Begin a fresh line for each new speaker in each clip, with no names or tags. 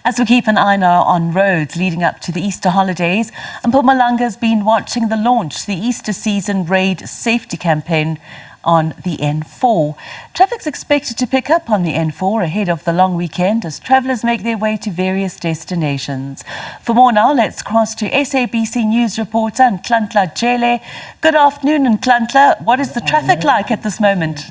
As we keep an eye now on roads leading up to the Easter holidays, Mpumalanga has been watching the launch, the Easter season raid safety campaign on the N4. Traffic's expected to pick up on the N4 ahead of the long weekend as travellers make their way to various destinations. For more now, let's cross to SABC News reporter Nhlanhla Jele. Good afternoon, Nhlanhla. What is the traffic like at this moment?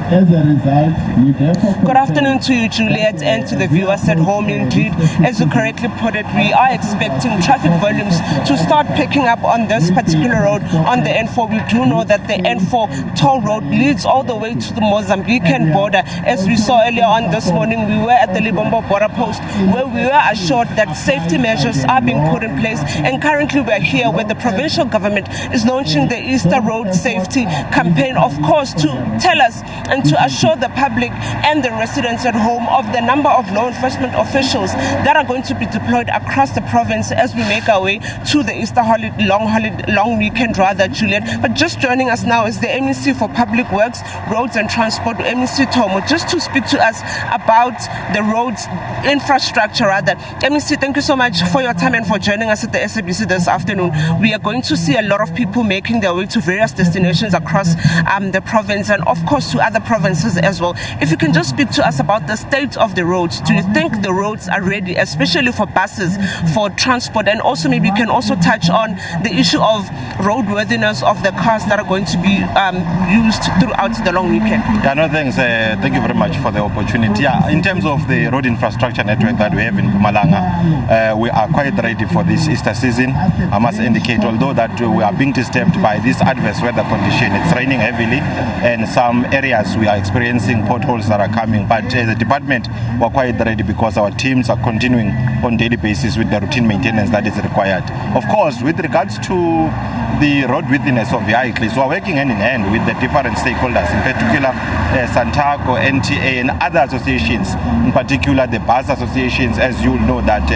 As a result, we therefore...
Good afternoon to you, Juliet, and to the viewers at home. Indeed, as you correctly put it, we are expecting traffic volumes to start picking up on this particular road on the N4. We do know that the N4 toll road leads all the way to the Mozambican border. As we saw earlier on this morning, we were at the Libombo border post where we were assured that safety measures are being put in place. And currently we are here where the provincial government is launching the Easter Road Safety Campaign, of course, to tell us and to assure the public and the residents at home of the number of law enforcement officials that are going to be deployed across the province as we make our way to the Easter long weekend, Juliet. But just joining us now is the MEC for Public Works, Roads and Transport, MEC Tomo, just to speak to us about the roads infrastructure, MEC, thank you so much for your time and for joining us at the SABC this afternoon. We are going to see a lot of people making their way to various destinations across the province and, of course, to other provinces as well. If you can just speak to us about the state of the roads. Do you think the roads are ready, especially for buses, for transport? And also maybe you can also touch on the issue of roadworthiness of the cars that are going to be used throughout the long weekend.
Yeah, no, thanks. Thank you very much for the opportunity. Yeah, in terms of the road infrastructure network that we have in Mpumalanga, we are quite ready for this Easter season. I must indicate, although that we are being disturbed by this adverse weather condition, it's raining heavily, and some areas we are experiencing potholes that are coming, but as a department we're quite ready because our teams are continuing on daily basis with the routine maintenance that is required. Of course, with regards to the roadworthiness of vehicles, we're working hand in hand with the different stakeholders, in particular Santaco, NTA and other associations, in particular the bus associations. As you know that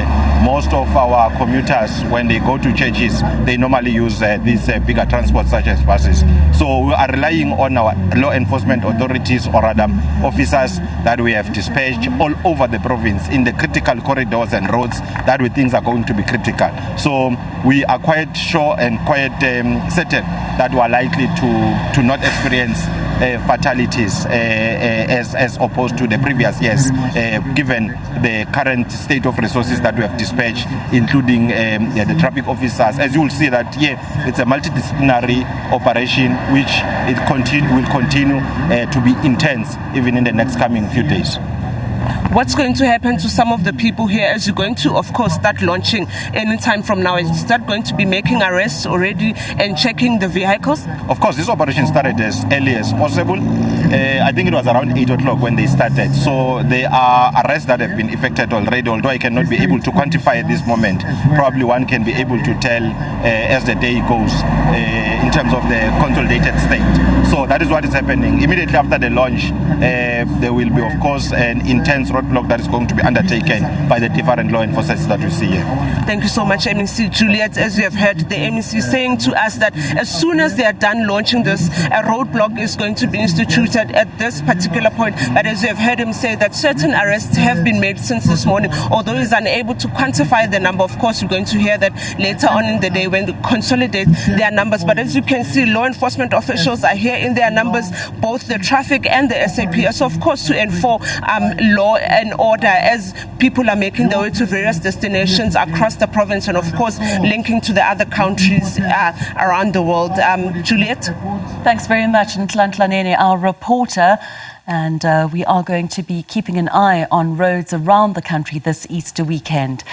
most of our commuters, when they go to churches, they normally use these bigger transport such as buses. So we are relying on our law enforcement authorities or rather officers that we have dispatched all over the province in the critical corridors and roads that we think are going to be critical. So we are quite sure and quite certain that we are likely to not experience fatalities as opposed to the previous years, given the current state of resources that we have dispatched, including the traffic officers. As you will see that it's a multidisciplinary operation which will continue to be intense even in the next coming few days.
What's going to happen to some of the people here as you're going to, of course, start launching anytime from now? Is that going to be making arrests already and checking the vehicles?
Of course, this operation started as early as possible. I think it was around 8 o'clock when they started. So there are arrests that have been effected already, although I cannot be able to quantify at this moment. Probably one can be able to tell as the day goes in terms of the consolidated state. So that is what is happening. Immediately after the launch, there will be, of course, an intense roadblock that is going to be undertaken by the different law enforcement that we see here.
Thank you so much, MEC Juliet. As you have heard, the MEC saying to us that as soon as they are done launching this, a roadblock is going to be instituted at this particular point. But as you have heard him say that certain arrests have been made since this morning, although he's unable to quantify the number. Of course, we're going to hear that later on in the day when they consolidate their numbers. But as you can see, law enforcement officials are here in their numbers, both the traffic and the SAPS, of course, to enforce law and order as people are making their way to various destinations across the province and, of course, linking to the other countries around the world. Juliet?
Thanks very much, Nhlanhla Jele, our reporter. And we are going to be keeping an eye on roads around the country this Easter weekend.